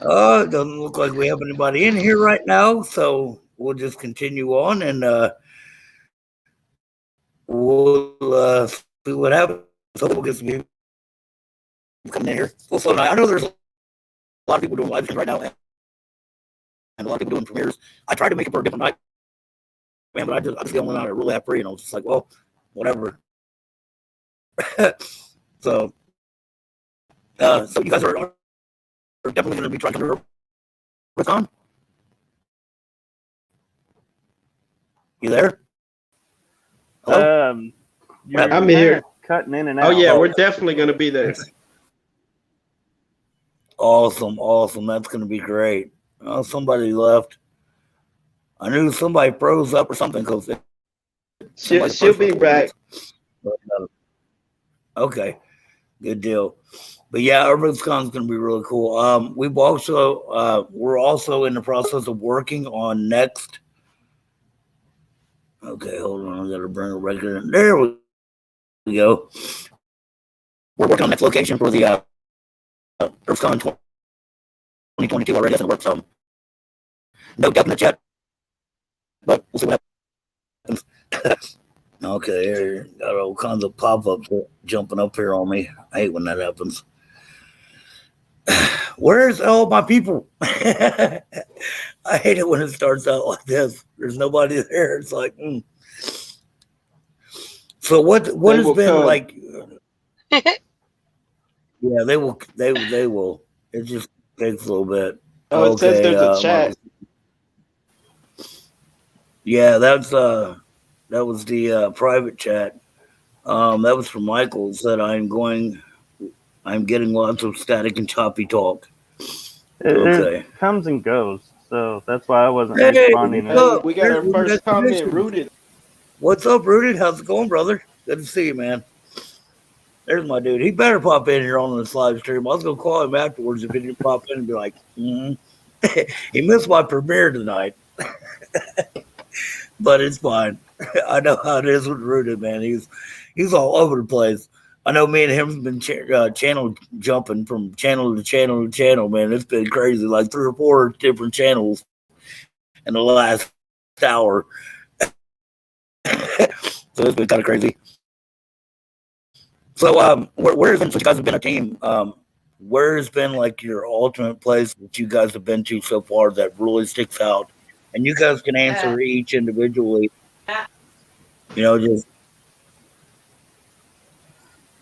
It doesn't look like we have anybody in here right now, so we'll just continue on and we'll see what happens. Hopefully, we'll get some people coming in here. Also, I know there's a lot of people doing live streams right now, and a lot of people doing premieres. I tried to make it for a different night, man, but I just the only night I really have free, and I was just like, well, whatever. so, so you guys are definitely going to be trying to come to Rubicon. You there? Hello? You're I'm here. cutting in and Oh out. yeah, we're definitely going to be there. Awesome. That's going to be great. Oh, somebody left. I knew somebody froze up or something because She'll be back. Okay, good deal. But yeah, UrbanCon's going to be really cool. We're also in the process of working on next. Okay, hold on. I got to bring a record in. There we go. We're working on next location for the UrbanCon 2022 already. That's going to work. So no doubt in the chat, but we'll see what happens. Okay, here got all kinds of pop-ups jumping up here on me. I hate when that happens. Where's all my people? I hate it when it starts out like this. There's nobody there. It's like, So what has been come. like? Yeah, they will. They will. It just takes a little bit. Oh, it says there's a chat. Yeah, that was the private chat. That was from Michael. Said I'm getting lots of static and choppy talk. It comes and goes, so that's why I wasn't Hey, responding. We got our first comment, Rooted. What's up, Rooted? How's it going, brother? Good to see you, man. There's my dude. He better pop in here on this live stream. I was gonna call him afterwards if he didn't pop in and be like, he missed my premiere tonight. But it's fine. I know how it is with Rooted, man. He's all over the place. I know me and him have been channel jumping from channel to channel to channel, man. It's been crazy, like 3 or 4 different channels in the last hour. So it's been kind of crazy. So, where has been, since you guys have been a team, where has been like your ultimate place that you guys have been to so far that really sticks out? And you guys can answer each individually. Just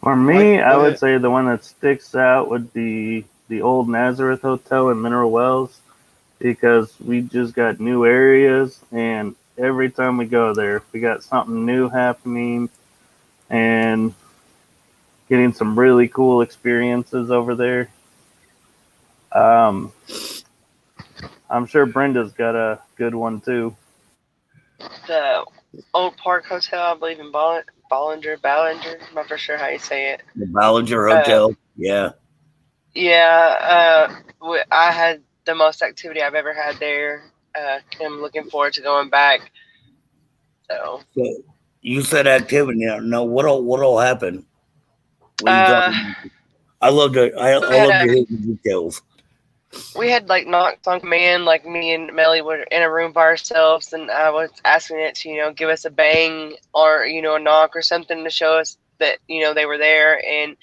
For me, I would say the one that sticks out would be the old Nazareth Hotel in Mineral Wells, because we just got new areas, and every time we go there, we got something new happening and getting some really cool experiences over there. I'm sure Brenda's got a good one too. The Old Park Hotel, I believe in Ballinger. I'm not for sure how you say it. The Ballinger Hotel. Yeah. Yeah. I had the most activity I've ever had there. I'm looking forward to going back. So you said activity. Now, what all happened? I love to hear the details. We had like knocks on command, like me and Melly were in a room by ourselves, and I was asking it to, give us a bang or, a knock or something to show us that, they were there. And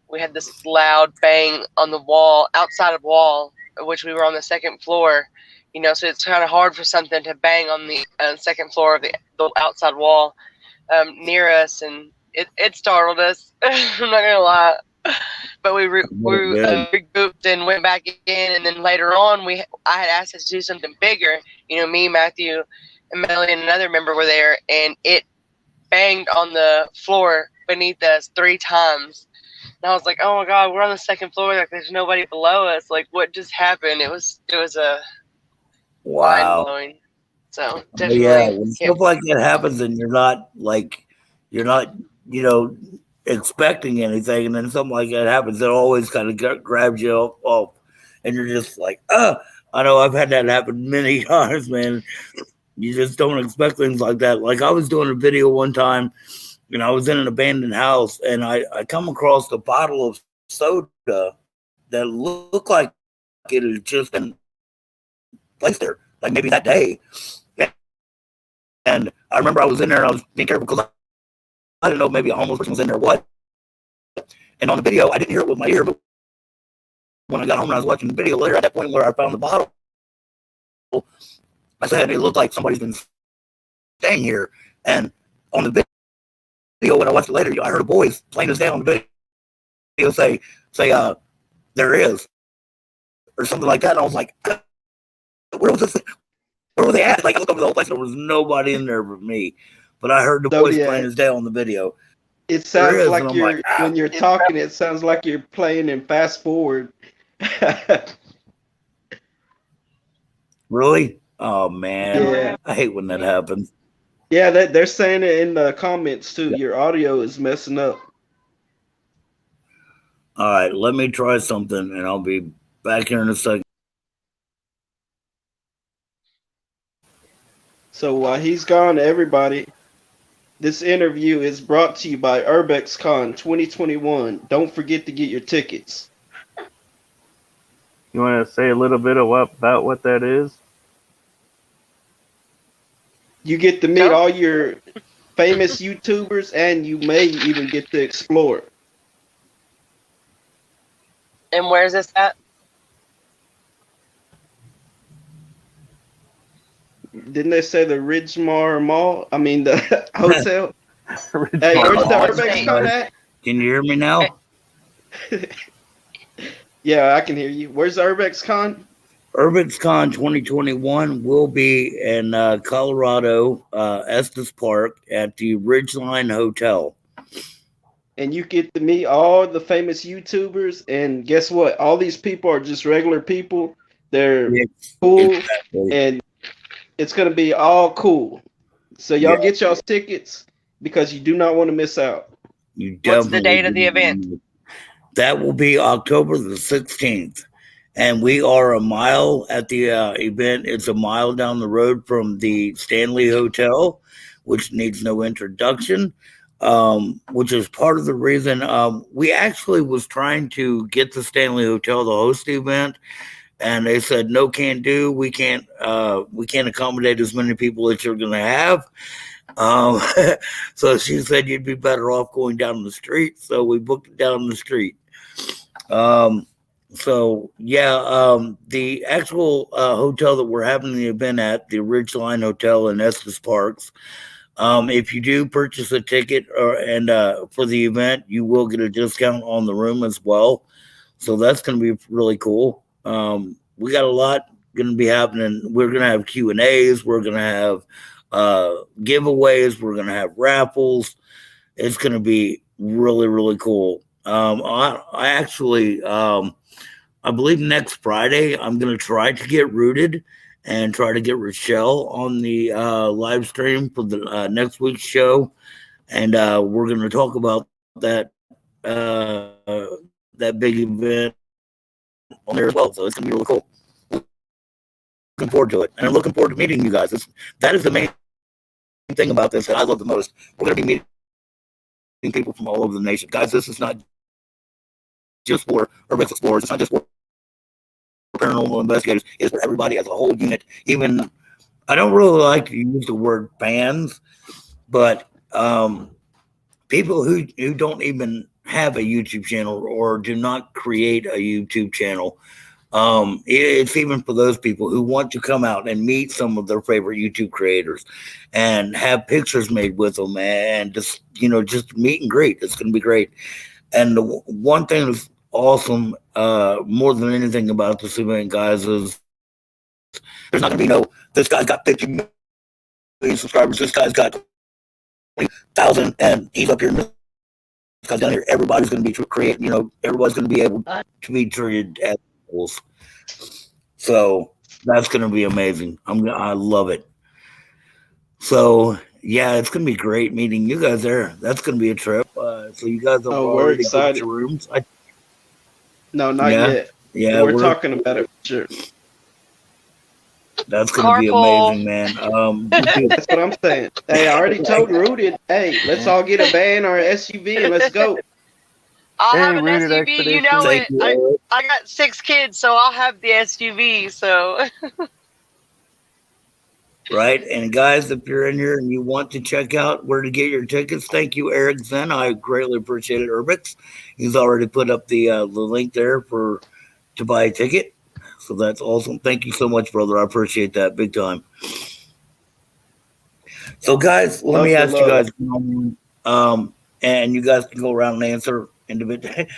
we had this loud bang on the wall, outside of wall, which we were on the second floor, so it's kind of hard for something to bang on the second floor of the outside wall near us, and it startled us. I'm not going to lie. But we regrouped and went back in, and then later on, I had asked us to do something bigger. Me, Matthew, and Melly, and another member were there, and it banged on the floor beneath us 3 times. And I was like, "Oh my God, we're on the second floor. Like, there's nobody below us. Like, what just happened?" It was a mind blowing. So definitely, when stuff like that happens, and you're not expecting anything, and then something like that happens, it always kind of grabs you off, and you're just like, I know I've had that happen many times, man. You just don't expect things like that. Like, I was doing a video one time, and I was in an abandoned house, and I come across a bottle of soda that looked like it was it had just been placed there, like maybe that day. And I remember I was in there and I was being careful because I didn't know if maybe a homeless person was in there or what. And on the video, I didn't hear it with my ear, but when I got home and I was watching the video later, at that point where I found the bottle, I said, it looked like somebody's been staying here. And on the video, when I watched it later, I heard a voice plain as day on the video say, there is, or something like that. And I was like, where was this? Where were they at? Like, I looked over the whole place, there was nobody in there but me. But I heard the voice plain as day on the video. It sounds like you're when you're talking. It sounds like you're playing in fast forward. Really? Oh man, Yeah. I hate when that happens. Yeah, they're saying it in the comments too. Your audio is messing up. All right, let me try something, and I'll be back here in a second. So while he's gone, everybody, this interview is brought to you by UrbexCon 2021. Don't forget to get your tickets. You want to say a little bit about what that is? You get to meet all your famous YouTubers, and you may even get to explore. And where's this at? Didn't they say the Ridgemar Mall? I mean, the hotel. Hey, Ridgemar where's the Mall. UrbexCon at? Can you hear me now? Yeah, I can hear you. Where's the UrbexCon? UrbexCon 2021 will be in Colorado, Estes Park at the Ridgeline Hotel. And you get to meet all the famous YouTubers. And guess what? All these people are just regular people. They're cool. Exactly. And it's going to be all cool. So y'all get y'all tickets because you do not want to miss out. You What's the date of the event? That will be October the 16th. And we are a mile at the event. It's a mile down the road from the Stanley Hotel, which needs no introduction, which is part of the reason we actually was trying to get the Stanley Hotel to host the event. And they said, no, can't do. We can't accommodate as many people that you're going to have. So she said you'd be better off going down the street. So we booked it down the street. The actual hotel that we're having the event at, the Ridgeline Hotel in Estes Parks, if you do purchase a ticket for the event, you will get a discount on the room as well. So that's going to be really cool. We got a lot going to be happening. We're going to have Q&As. We're going to have giveaways. We're going to have raffles. It's going to be really, really cool. I believe next Friday, I'm going to try to get Rooted and try to get Rochelle on the live stream for the next week's show. And we're going to talk about that big event on there as well. So it's going to be really cool. Looking forward to it. And I'm looking forward to meeting you guys. That is the main thing about this that I love the most. We're going to be meeting people from all over the nation. Guys, this is not just for Urbex Explorers. It's not just for paranormal investigators. It's for everybody as a whole unit. Even, I don't really like to use the word fans, but people who don't even have a YouTube channel or do not create a YouTube channel, it's even for those people who want to come out and meet some of their favorite YouTube creators and have pictures made with them and just meet and greet. It's going to be great. And the one thing that's awesome, more than anything about this event, guys, is there's not going to be no, this guy's got 50 million subscribers, this guy's got 20,000, and he's up here, this guy's down here. Everybody's going to be creating, everybody's going to be able to be treated as equals. So that's going to be amazing. I love it. So yeah, it's going to be great meeting you guys there. That's going to be a trip. So you guys have already booked your rooms? No, not yet. Yeah, we're talking about it for sure. That's going to be amazing, man. That's what I'm saying. Hey, I already told Rooted, hey, let's all get a van or an SUV and let's go. I'll Hey, have an Rooted SUV. You know Expedition. Thank it. you. I got 6 kids, so I'll have the SUV. So Right. And guys, if you're in here and you want to check out where to get your tickets, thank you, Eric Zen. I greatly appreciate it, Urbix. He's already put up the link there for to buy a ticket. So that's awesome. Thank you so much, brother. I appreciate that big time. So, guys, let Love me for ask you love. guys, and you guys can go around and answer individually.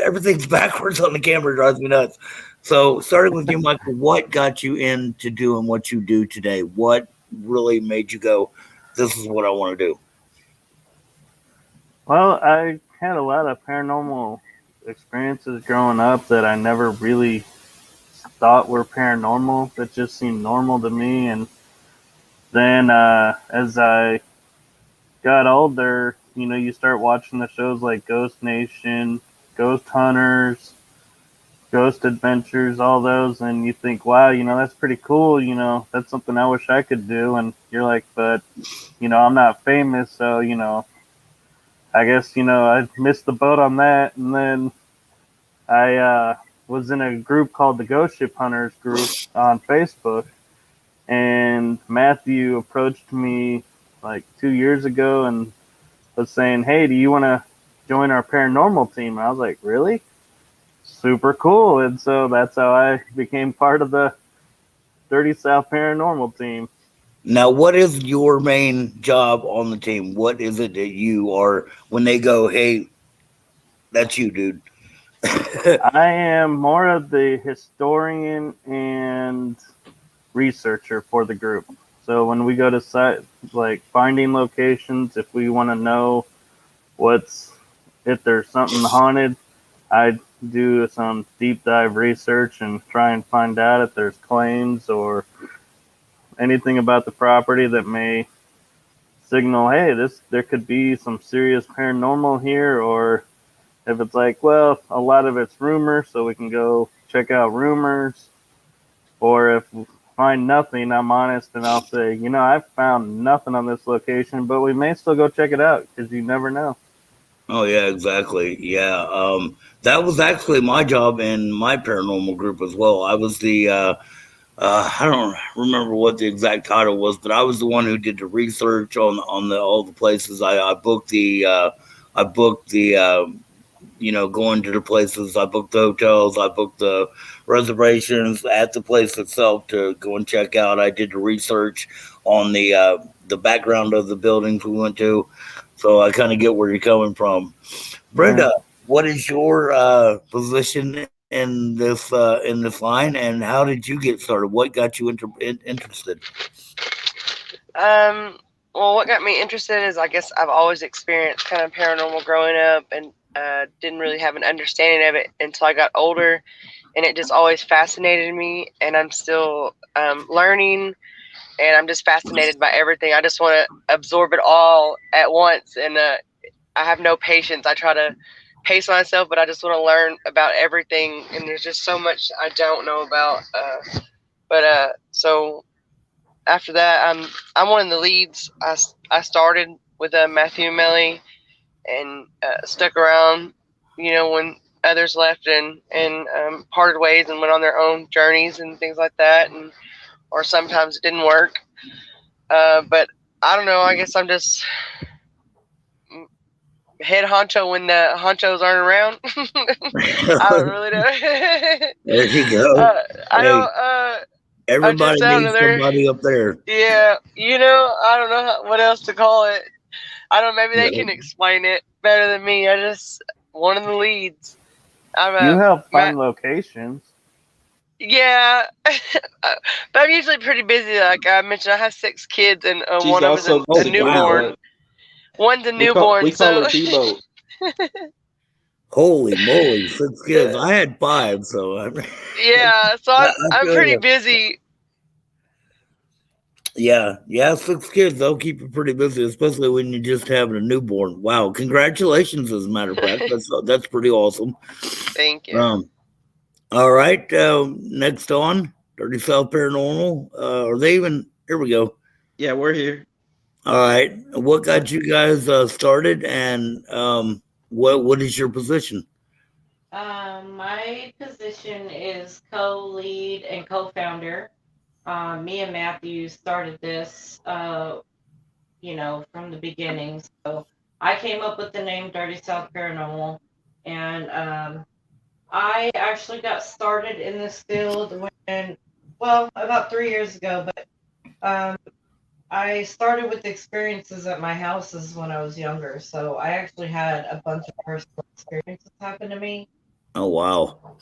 Everything's backwards on the camera, drives me nuts. So, starting with you, Michael, what got you into doing what you do today? What really made you go, "This is what I want to do"? Well, I had a lot of paranormal experiences growing up that I never really thought were paranormal. That just seemed normal to me. And then as I got older, you start watching the shows like Ghost Nation, Ghost Hunters, Ghost Adventures, all those, and you think, wow, that's pretty cool. That's something I wish I could do. And you're like, but, I'm not famous, so, I guess, I missed the boat on that. And then I was in a group called the Ghost Ship Hunters group on Facebook, and Matthew approached me like 2 years ago and was saying, hey, do you want to join our paranormal team? And I was like, really? Super cool. And so that's how I became part of the Dirty South Paranormal team. Now, what is your main job on the team? What is it that you are when they go, "Hey, that's you, dude"? I am more of the historian and researcher for the group. So when we go to site, like finding locations, if we want to know if there's something haunted, I do some deep dive research and try and find out if there's claims or anything about the property that may signal, hey, there could be some serious paranormal here, or if it's like, well, a lot of it's rumors, so we can go check out rumors, or if we find nothing, I'm honest and I'll say, I've found nothing on this location, but we may still go check it out because you never know. Oh yeah, exactly. Yeah, that was actually my job in my paranormal group as well. I was I don't remember what the exact title was, but I was the one who did the research on all the places. I booked the going to the places. I booked the hotels. I booked the reservations at the place itself to go and check out. I did the research on the background of the buildings we went to. So I kind of get where you're coming from. Brenda, what is your position in this line, and how did you get started? What got you interested? Well, what got me interested is I guess I've always experienced kind of paranormal growing up, and didn't really have an understanding of it until I got older, and it just always fascinated me, and I'm still learning, and I'm just fascinated by everything. I just want to absorb it all at once, and I have no patience. I try to pace myself, but I just want to learn about everything, and there's just so much I don't know about. So after that, I'm one of the leads. I started with Matthew and Melly, and stuck around, when others left and parted ways and went on their own journeys and things like that, and or sometimes it didn't work. But I don't know. I guess I'm just head honcho when the honchos aren't around. I don't really know. There you go. I Hey, know. I'm everybody just out of needs there. somebody up there. Yeah, I don't know what else to call it. I don't know. Maybe they can explain it better than me. I just one of the leads. You help find locations. Yeah, but I'm usually pretty busy. Like I mentioned, I have 6 kids, and one of them is a newborn. Wow. One's a newborn. We call her Debo. Holy moly, 6 kids! I had 5, so yeah. So I'm pretty busy. Yeah, 6 kids. They'll keep you pretty busy, especially when you're just having a newborn. Wow, congratulations! As a matter of fact, that's pretty awesome. Thank you. All right, next on Dirty South Paranormal. Are they even? Here we go. Yeah, we're here. All right, what got you guys started, and What is your position? My position is co-lead and co-founder. Me and Matthew started this, from the beginning. So I came up with the name Dirty South Paranormal, and I actually got started in this field about 3 years ago. But um, I started with experiences at my houses when I was younger. So I actually had a bunch of personal experiences happen to me. Oh wow.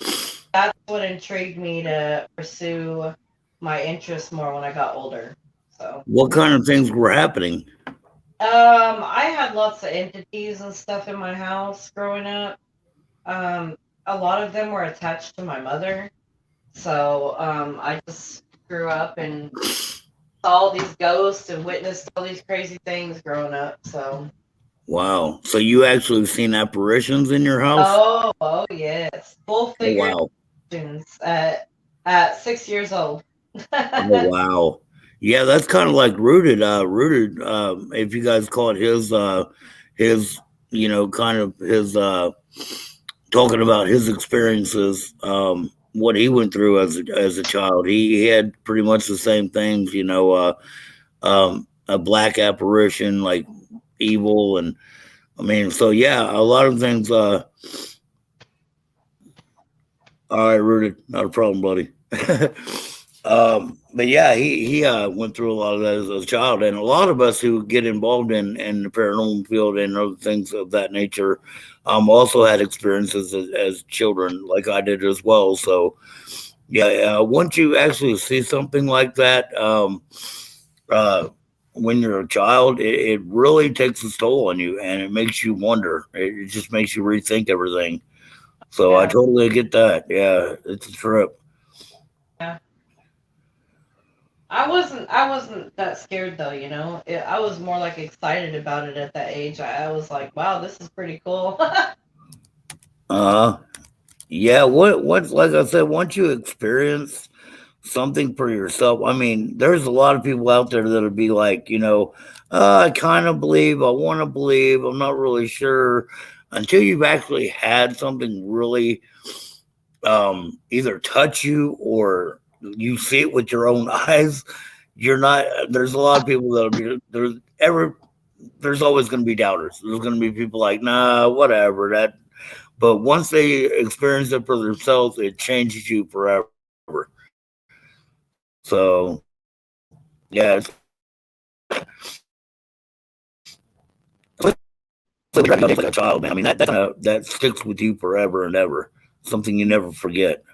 That's what intrigued me to pursue my interest more when I got older. So, What kind of things were happening? I had lots of entities and stuff in my house growing up. Um, a lot of them were attached to my mother. So, I just grew up and saw all these ghosts and witnessed all these crazy things growing up. So, Wow. So you actually seen apparitions in your house? oh yes, full Oh figure wow. illusions at 6 years old. Oh wow. Yeah, that's kind of like rooted. Rooted. If you guys call it his, kind of his, talking about his experiences, what he went through as a child. He had pretty much the same things. A black apparition, like evil, and I mean, so yeah, a lot of things. All right, rooted, not a problem, buddy. But yeah, he went through a lot of that as a child, and a lot of us who get involved in the paranormal field and other things of that nature, also had experiences as children, like I did as well. So yeah, once you actually see something like that, uh, when you're a child, it really takes a toll on you, and it makes you wonder. It just makes you rethink everything. So I Yeah, totally get that. Yeah, it's a trip. yeah. I wasn't that scared though, I was more like excited about it at that age. I was like, wow, this is pretty cool. Uh, yeah. What? Like I said, once you experience something for yourself, I mean, there's a lot of people out there that'll be like, I kind of believe, I want to believe, I'm not really sure, until you've actually had something really, either touch you or you see it with your own eyes. You're not. There's a lot of people that'll be there's always going to be doubters. There's going to be people like, nah, whatever. But once they experience it for themselves, it changes you forever. So, yeah, it's like a child, man. I mean, that sticks with you forever and ever. Something you never forget.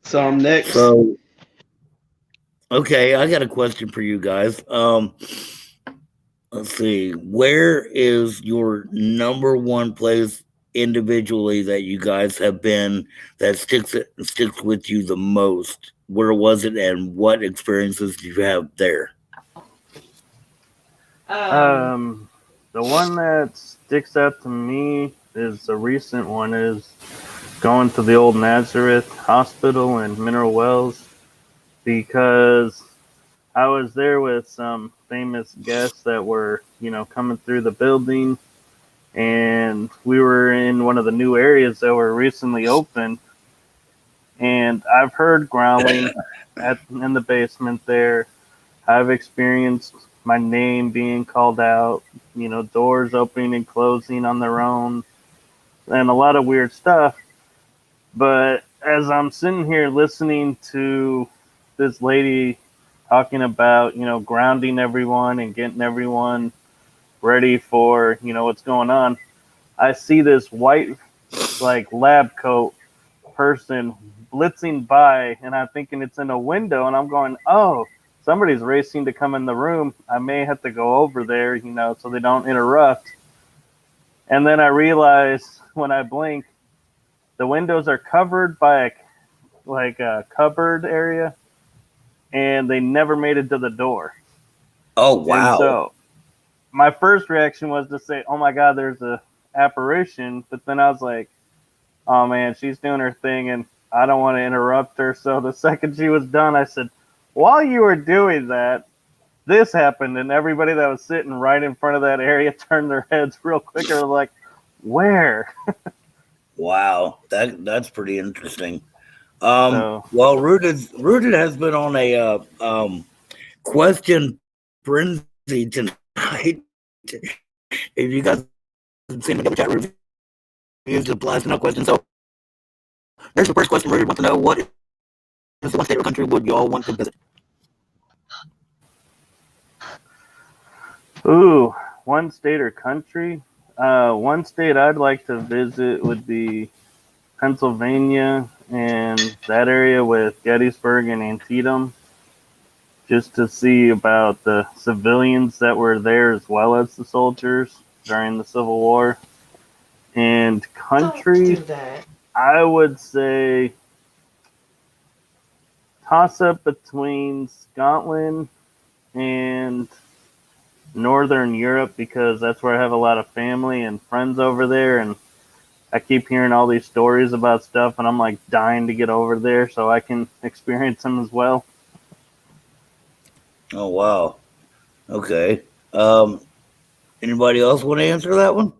So I'm next. So, okay, I got a question for you guys. Let's see. Where is your number one place individually that you guys have been that sticks with you the most? Where was it, and what experiences did you have there? um, The one that sticks out to me is a recent one is going to the old Nazareth Hospital in Mineral Wells because I was there with some famous guests that were, coming through the building, and we were in one of the new areas that were recently opened, and I've heard growling in the basement there. I've experienced my name being called out, doors opening and closing on their own, and a lot of weird stuff. But as I'm sitting here listening to this lady talking about, grounding everyone and getting everyone ready for, what's going on, I see this white, like, lab coat person blitzing by, and I'm thinking it's in a window, and I'm going, oh, somebody's racing to come in the room. I may have to go over there, so they don't interrupt. And then I realize when I blink, the windows are covered by a cupboard area, and they never made it to the door. Oh And wow! so my first reaction was to say, "Oh my God, there's a apparition," but then I was like, "Oh man, she's doing her thing, and I don't want to interrupt her." So the second she was done, I said, "While you were doing that, this happened, and everybody that was sitting right in front of that area turned their heads real quick and were like, where? Wow, that's pretty interesting. So, Well, Rooted has been on a question frenzy tonight. If you guys have seen the chat room, he's just blasting out questions. So there's the first question. Rooted wants to know, what is the one state or country would y'all want to visit? ooh, one state or country? One state I'd like to visit would be Pennsylvania and that area with Gettysburg and Antietam, just to see about the civilians that were there as well as the soldiers during the Civil War. And country, Don't do that. I would say toss up between Scotland and Northern Europe, because that's where I have a lot of family and friends over there, and I keep hearing all these stories about stuff, and I'm like dying to get over there so I can experience them as well. Oh wow. Okay. Anybody else want to answer that one?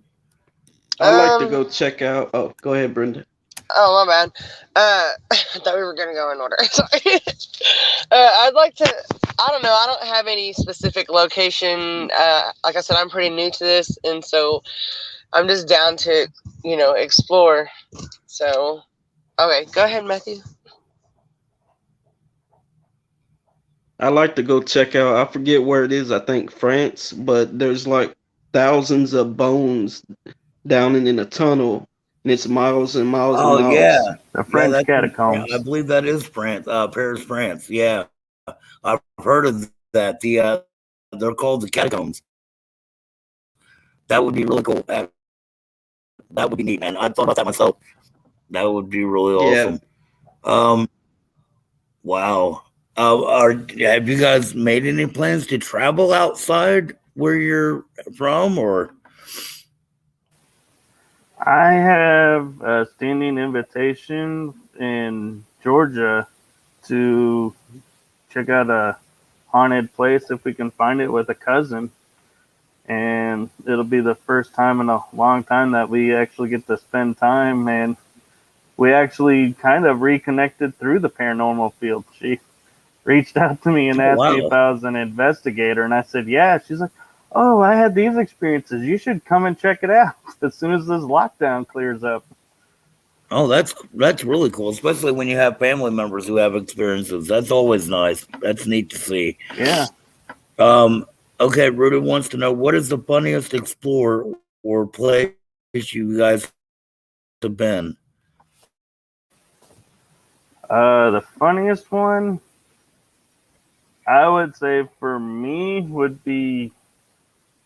I'd like to go check out. Oh, go ahead, Brenda. Oh, my bad. I thought we were going to go in order. Sorry. I'd like to, I don't know. I don't have any specific location. Like I said, I'm pretty new to this. And so I'm just down to, explore. So, okay, go ahead, Matthew. I like to go check out. I forget where it is. I think France, but there's like thousands of bones down in a tunnel, and it's miles and miles and Oh miles. yeah, The French that's catacombs. I believe that is France, Paris, France. Yeah, I've heard of that. They're called the catacombs. That would be really cool. That would be neat, man. I thought about that myself. That would be really Yeah. awesome. Wow. Have you guys made any plans to travel outside where you're from, or? I have a standing invitation in Georgia to check out a haunted place if we can find it with a cousin. And it'll be the first time in a long time that we actually get to spend time. And we actually kind of reconnected through the paranormal field. She reached out to me and asked me if I was an investigator. And I said, yeah. She's like, oh, I had these experiences. You should come and check it out as soon as this lockdown clears up. Oh, that's really cool, especially when you have family members who have experiences. That's always nice. That's neat to see. Yeah. Okay, Rooted wants to know, what is the funniest explore or place you guys have been? The funniest one, I would say for me, would be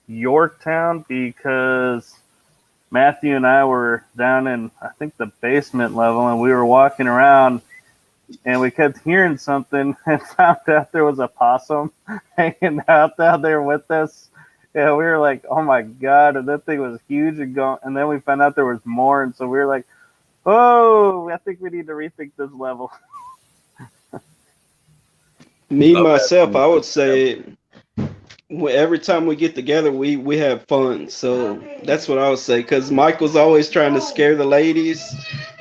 Yorktown, because Matthew and I were down in, I think, the basement level, and we were walking around and we kept hearing something and found out there was a possum hanging out down there with us. And we were like, oh my God, and that thing was huge and then we found out there was more, and so we were like, oh, I think we need to rethink this level. Me myself, I would say every time we get together, we have fun. So that's what I would say. Because Michael's always trying to scare the ladies,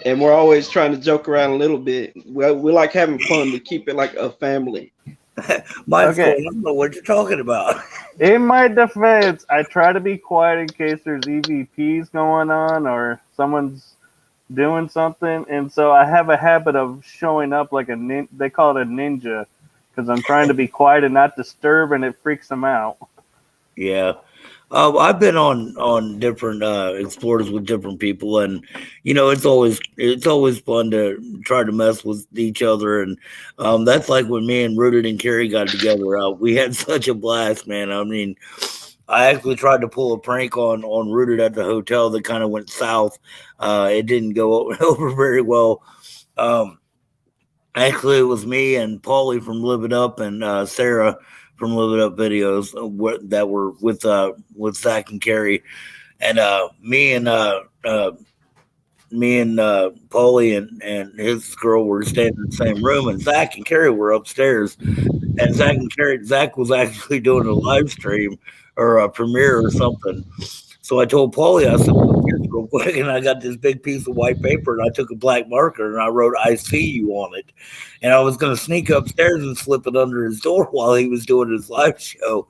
and we're always trying to joke around a little bit. We like having fun. We keep it like a family. Michael, I don't know what you're talking about. In my defense, I try to be quiet in case there's EVPs going on or someone's doing something, and so I have a habit of showing up like they call it a ninja, because I'm trying to be quiet and not disturb, and it freaks them out. Yeah. I've been on different explorers with different people, and it's always fun to try to mess with each other, and that's like when me and Rooted and Carrie got together. We had such a blast, man. I mean, I actually tried to pull a prank on Rooted at the hotel that kind of went south. It didn't go over very well. Actually, it was me and Paulie from Live It Up and Sarah from Live It Up videos that were with Zach and Carrie, and me and me and Paulie and his girl were staying in the same room, and Zach and Carrie were upstairs. And Zach was actually doing a live stream or a premiere or something. So I told Paulie, I said, "Look here real quick," and I got this big piece of white paper, and I took a black marker and I wrote "I see you" on it. And I was going to sneak upstairs and slip it under his door while he was doing his live show.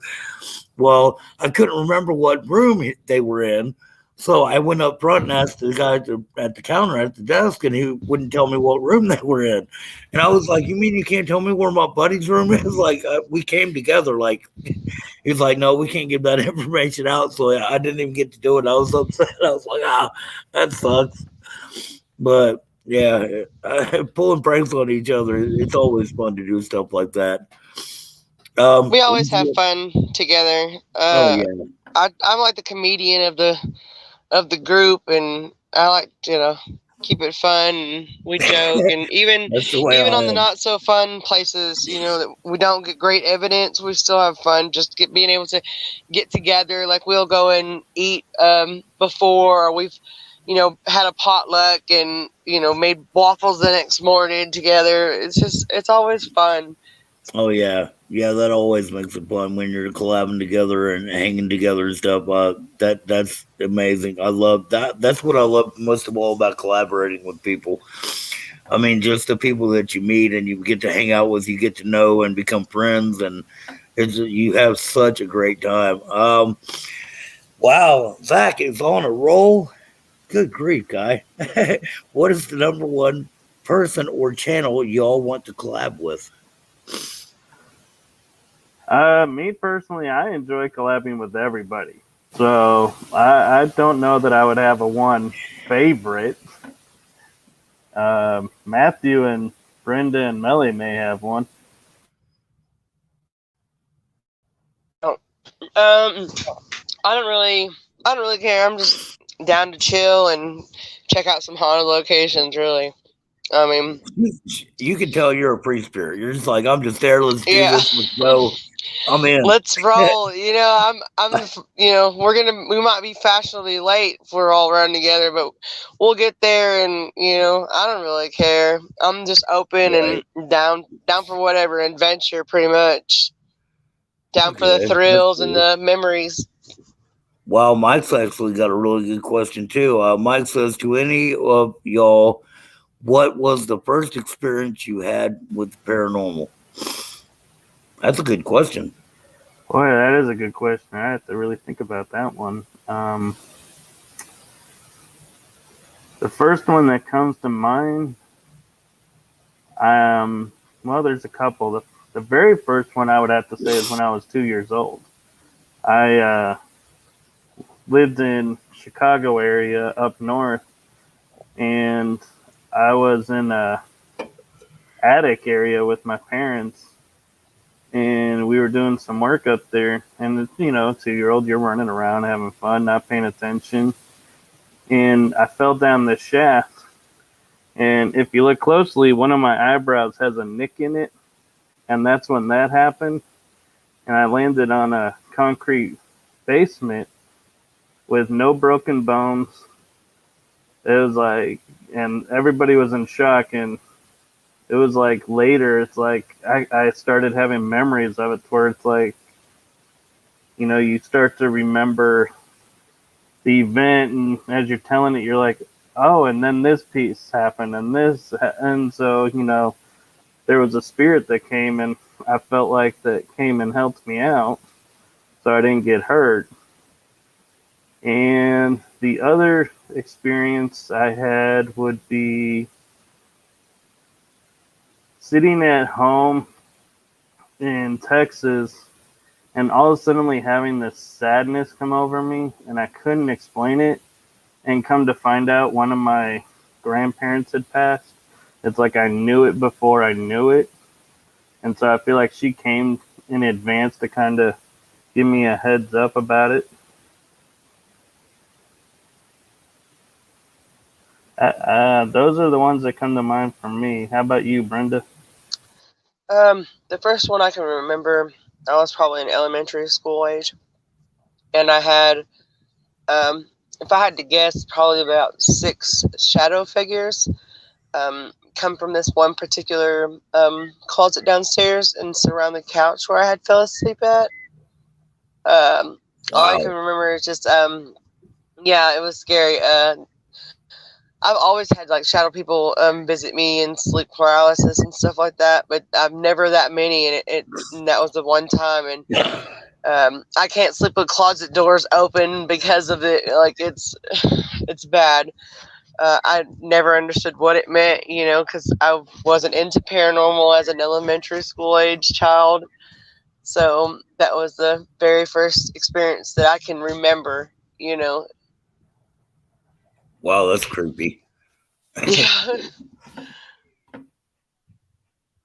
Well, I couldn't remember what room they were in. So I went up front and asked the guy at the counter at the desk, and he wouldn't tell me what room they were in. And I was like, "You mean you can't tell me where my buddy's room is?" Like, we came together. Like, he's like, "No, we can't give that information out." So I didn't even get to do it. I was upset. I was like, that sucks. But yeah, pulling pranks on each other, it's always fun to do stuff like that. We always have fun together. Oh yeah. I'm like the comedian of the group, and I like to keep it fun. And we joke, and even That's the way even I on the am. not so fun places, that we don't get great evidence, we still have fun. Just being able to get together, like we'll go and eat before, or we've had a potluck and made waffles the next morning together. It's always fun. Oh yeah, yeah. That always makes it fun when you're collabing together and hanging together and stuff. That's amazing. I love that. That's what I love most of all about collaborating with people. I mean, just the people that you meet and you get to hang out with, you get to know and become friends, and you have such a great time. Wow, Zach is on a roll. Good grief, guy. What is the number one person or channel y'all want to collab with? Me personally, I enjoy collabing with everybody. So I don't know that I would have a one favorite. Matthew and Brenda and Melly may have one. Oh, I don't really care. I'm just down to chill and check out some haunted locations. Really, I mean, You can tell you're a free spirit. You're just like, I'm just there. Let's do yeah. this. Let's go. I'm in. Let's roll. We might be fashionably late if we're all running together, but we'll get there. And I don't really care. I'm just open Right. and down for whatever adventure, pretty much. Down for the Okay. That's thrills and cool. the memories. Wow, Mike's actually got a really good question too. Mike says, to any of y'all, what was the first experience you had with the paranormal? That's a good question. Boy, that is a good question. I have to really think about that one. The first one that comes to mind, well, there's a couple. The very first one I would have to say is when I was 2 years old. I lived in Chicago area up north, and I was in a attic area with my parents, and we were doing some work up there. And 2-year-old, you're running around having fun, not paying attention, and I fell down the shaft. And if you look closely, one of my eyebrows has a nick in it, and that's when that happened. And I landed on a concrete basement with no broken bones. It was like, and everybody was in shock. And it was like later, it's like I started having memories of it where it's like, you start to remember the event, and as you're telling it, you're like, oh, and then this piece happened, and this, and so there was a spirit that came, and I felt like that came and helped me out, so I didn't get hurt. And the other experience I had would be sitting at home in Texas, and all of a sudden having this sadness come over me, and I couldn't explain it. And come to find out, one of my grandparents had passed. It's like I knew it before I knew it. And so I feel like she came in advance to kind of give me a heads up about it. Those are the ones that come to mind for me. How about you, Brenda? The first one I can remember, I was probably in elementary school age, and I had if I had to guess, probably about 6 shadow figures come from this one particular closet downstairs and surround the couch where I had fell asleep at. All I can remember is just, yeah, it was scary. I've always had like shadow people visit me and sleep paralysis and stuff like that, but I've never that many, and that was the one time. And I can't sleep with closet doors open because of it. Like it's bad. I never understood what it meant, because I wasn't into paranormal as an elementary school age child. So that was the very first experience that I can remember. Wow, that's creepy. Yeah.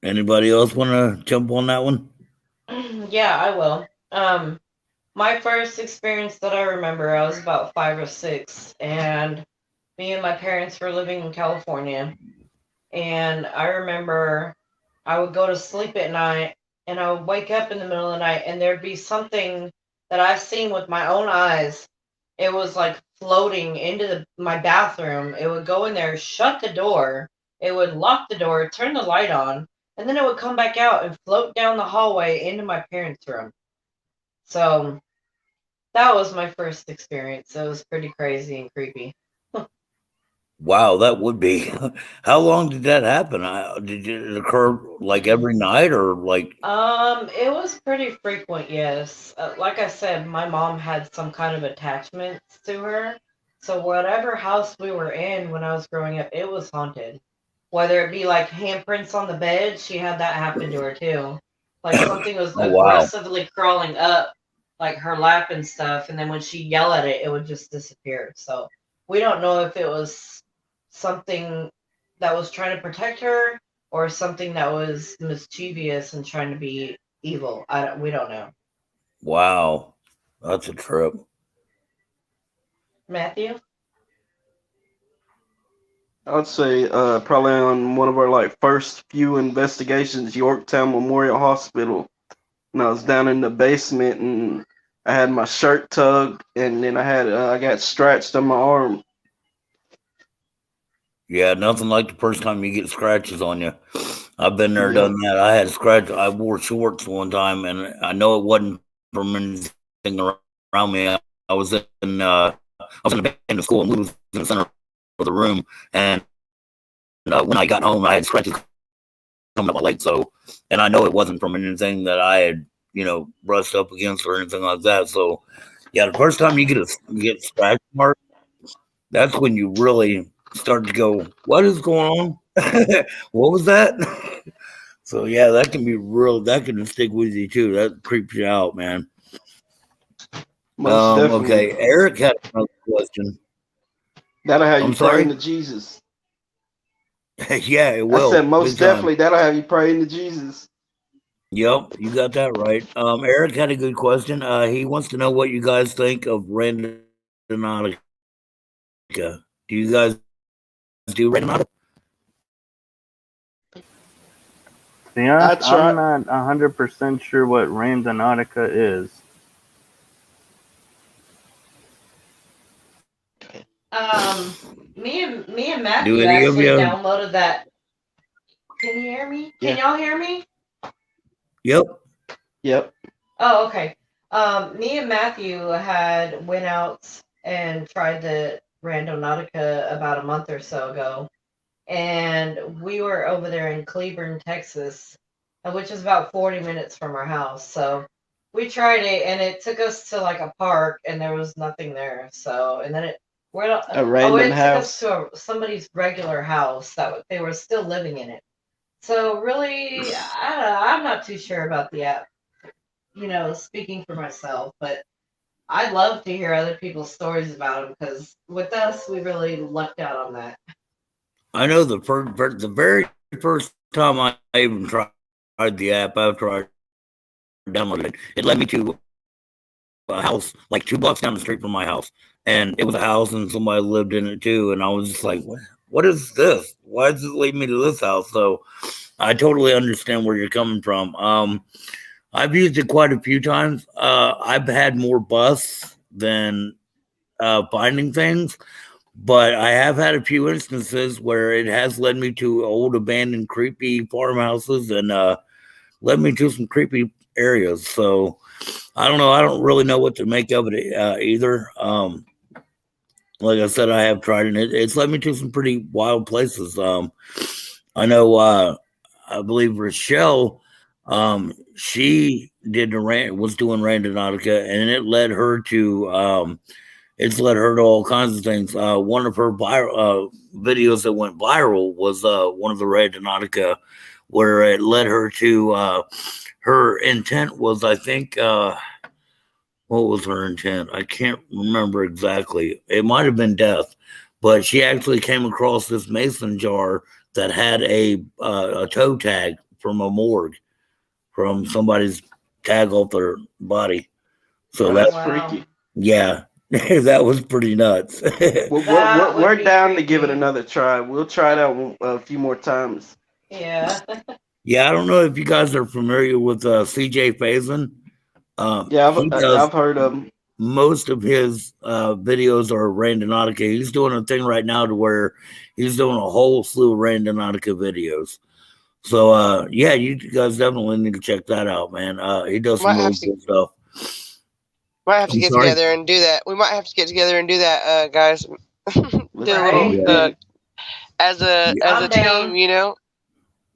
Anybody else want to jump on that one? Yeah, I will. My first experience that I remember, I was about 5 or 6, and me and my parents were living in California. And I remember I would go to sleep at night, and I would wake up in the middle of the night, and there'd be something that I've seen with my own eyes. It was like floating into my bathroom. It would go in there, shut the door. It would lock the door, turn the light on, and then it would come back out and float down the hallway into my parents' room. So that was my first experience. It was pretty crazy and creepy. Wow, that would be. How long did that happen? Did it occur like every night or like? It was pretty frequent, yes. Like I said, my mom had some kind of attachments to her. So whatever house we were in when I was growing up, it was haunted. Whether it be like handprints on the bed, she had that happen to her too. Like something was Oh, wow. aggressively crawling up like her lap and stuff, and then when she yelled at it, it would just disappear. So we don't know if it was something that was trying to protect her or something that was mischievous and trying to be evil. We don't know. Wow, that's a trip. Matthew? I'd say probably on one of our like first few investigations, Yorktown Memorial Hospital, and I was down in the basement and I had my shirt tugged, and then I got scratched on my arm. Yeah, nothing like the first time you get scratches on you. I've been there, Yeah. done that. I had scratch. I wore shorts one time, and I know it wasn't from anything around me. I was in the back of school, and we was in the center of the room. And when I got home, I had scratches coming up my leg. So, and I know it wasn't from anything that I had, brushed up against or anything like that. So, yeah, the first time you get scratch mark, that's when you really start to go, what is going on? What was that? So yeah, that can be real. That can stick with you too. That creeps you out, man. Most definitely. Okay, Eric had another question. That'll have you I'm praying sorry. to Jesus. Yeah, it I will. said most Big time. definitely that'll have you praying to Jesus. Yep, you got that right. Eric had a good question. He wants to know what you guys think of randonautica. Do you guys do randonautica? To be honest, I'm not 100% sure what randonautica is. Me and Matthew actually downloaded that. Can you hear me? Can y'all hear me? Yep. Oh, okay. Me and Matthew went out and tried the Randonautica about a month or so ago. And we were over there in Cleburne, Texas, which is about 40 minutes from our house. So we tried it, and it took us to like a park, and there was nothing there. So, and then it took us to somebody's regular house that they were still living in it. So really, I'm not too sure about the app. Speaking for myself, but I'd love to hear other people's stories about them because with us, we really lucked out on that. I know the very first time I even tried the app after I downloaded it, it led me to a house like 2 blocks down the street from my house, and it was a house and somebody lived in it too, and I was just like, what is this? Why does it lead me to this house? So I totally understand where you're coming from. I've used it quite a few times. I've had more busts than finding things, but I have had a few instances where it has led me to old abandoned creepy farmhouses and led me to some creepy areas. So I don't know. I don't really know what to make of it either. Like I said, I have tried it. It's led me to some pretty wild places. I know. I believe Rochelle. She did was doing Randonautica, and it led her to. It's led her to all kinds of things. One of her videos that went viral was one of the Randonautica, where it led her to. Her intent was, I think. What was her intent? I can't remember exactly. It might have been death, but she actually came across this mason jar that had a toe tag from a morgue, from somebody's tag off their body. So That's wow. freaky. yeah, that was pretty nuts. We're down to give it another try. We'll try it out a few more times. Yeah. Yeah, I don't know if you guys are familiar with CJ Faison. Yeah, He does I've heard of him. most of his videos are Randonautica. He's doing a thing right now to where he's doing a whole slew of Randonautica videos. So yeah, you guys definitely need to check that out, man. He does some really good stuff. Might have to I'm get sorry? together and do that. We might have to get together and do that, guys. Do a Right. little as a I'm team, down. you know.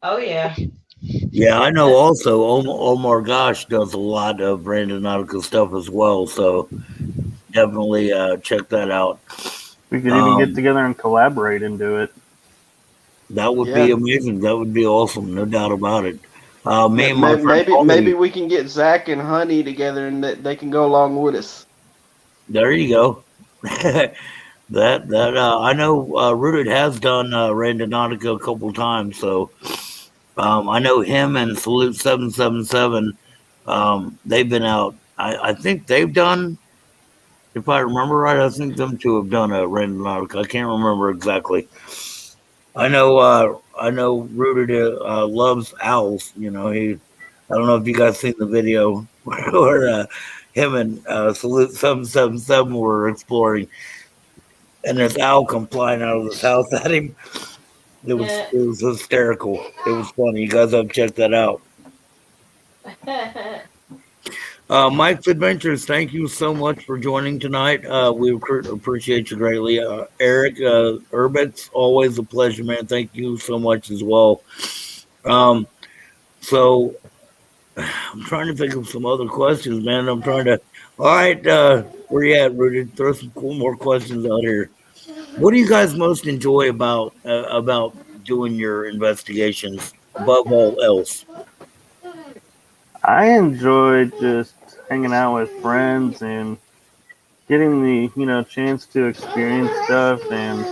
Oh yeah. Yeah, I know. Also, Omar Gosh does a lot of Randonautica stuff as well. So definitely check that out. We could even get together and collaborate and do it. That would be amazing. That would be awesome. No doubt about it. Me and my friend maybe we can get Zach and Honey together and they can go along with us. There you go. that I know Rooted has done Randonautica a couple times, so I know him and Salute 777. They've been out. I think they've done, if I remember right, I think them two have done a Randonautica. I can't remember exactly. I know Rooted loves owls. You know, I don't know if you guys seen the video where him and Salute 777 were exploring, and this owl come flying out of this house at him. It was hysterical. It was funny. You guys have to check that out. Mike's Adventures, thank you so much for joining tonight. We appreciate you greatly. Eric Urbitz, always a pleasure, man. Thank you so much as well. So I'm trying to think of some other questions, man. All right, where you at, Rooted? Throw some cool more questions out here. What do you guys most enjoy about doing your investigations above all else? I enjoy just hanging out with friends and getting the chance to experience stuff and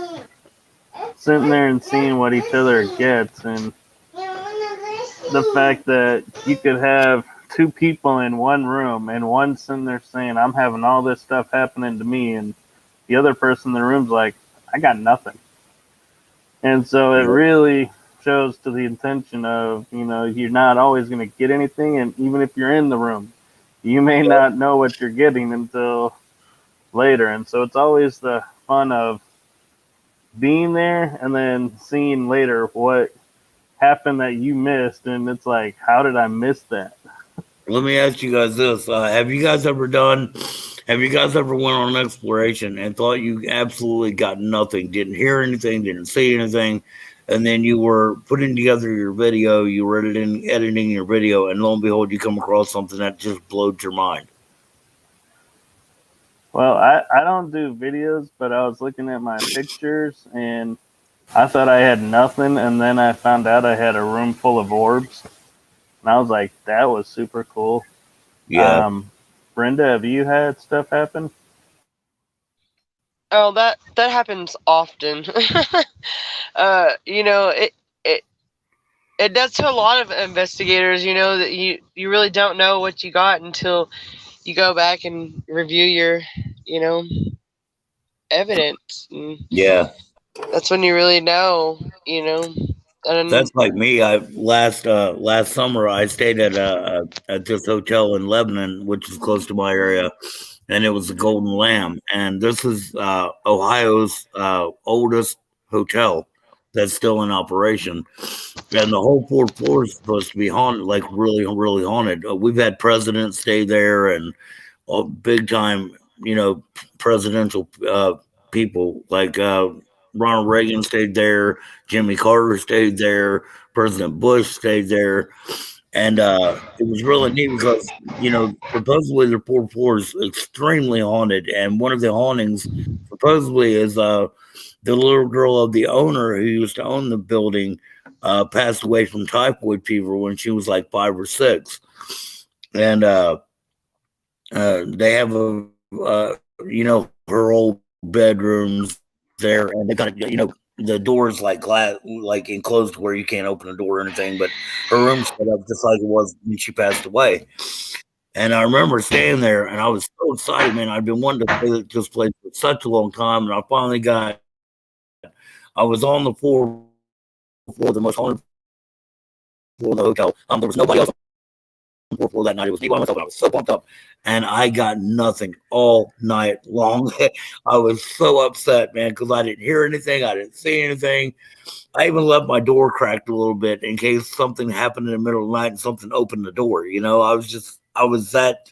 sitting there and seeing what each other gets, and the fact that you could have two people in one room and one sitting there saying, I'm having all this stuff happening to me, and the other person in the room's like, I got nothing. And so it really shows to the intention of, you're not always going to get anything. And even if you're in the room, you may not know what you're getting until later. And so it's always the fun of being there and then seeing later what happened that you missed. And it's like, how did I miss that? Let me ask you guys this. Have you guys ever went on an exploration and thought you absolutely got nothing, didn't hear anything, didn't see anything, and then you were putting together your video, you were editing your video, and lo and behold, you come across something that just blowed your mind? Well, I don't do videos, but I was looking at my pictures, and I thought I had nothing, and then I found out I had a room full of orbs. And I was like, that was super cool. Yeah. Brenda, have you had stuff happen? Oh, that happens often. It does to a lot of investigators. That you really don't know what you got until you go back and review your evidence. And yeah. That's when you really know. That's like me. Last summer I stayed at this hotel in Lebanon, which is close to my area, and it was the Golden Lamb. And this is Ohio's oldest hotel that's still in operation. And the whole fourth floor is supposed to be haunted, like really, really haunted. We've had presidents stay there and big time, presidential people like Ronald Reagan stayed there, Jimmy Carter stayed there, President Bush stayed there. And it was really neat because, supposedly the fourth floor is extremely haunted. And one of the hauntings, supposedly, is the little girl of the owner who used to own the building passed away from typhoid fever when she was like 5 or 6. And they have her old bedrooms there, and they got, the doors like glass, like enclosed where you can't open the door or anything, but her room's set up just like it was when she passed away. And I remember staying there, and I was so excited, man. I'd been wanting to play this place for such a long time, and I finally got. I was on the floor, the most haunted floor of the hotel. There was nobody else on the floor that night. It was me by myself, and I was so pumped up, and I got nothing all night long. I was so upset, man, because I didn't hear anything, I didn't see anything. I even left my door cracked a little bit in case something happened in the middle of the night and something opened the door. I was that,